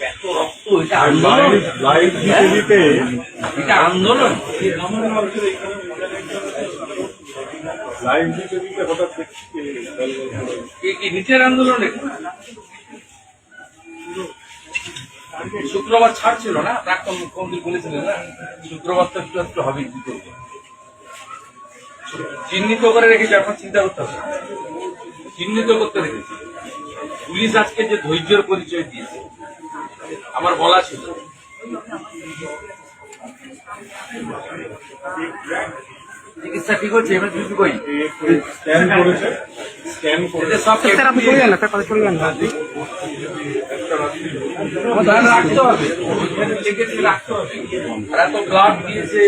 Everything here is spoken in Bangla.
এত রক্ত, এটা আন্দোলন, এটা আন্দোলন। কি নিচের আন্দোলন? শুক্রবার ছাড় ছিল না, প্রাক্তন মুখ্যমন্ত্রী বলেছিলেন না শুক্রবার তো একটু একটু হবে, কি করবো, চিহ্নিত করে রেখেছে। এখন চিন্তা করতে হবে, চিহ্নিত করতে রেখেছে। পুলিশ আজকে যে ধৈর্যের পরিচয় দিয়েছে, আমার বলা ছিল চিকিৎসা ঠিক হচ্ছে, এবার কিছু কই রাখতে হবে, রাখতে হবে। আর এত ব্লাড দিয়েছে,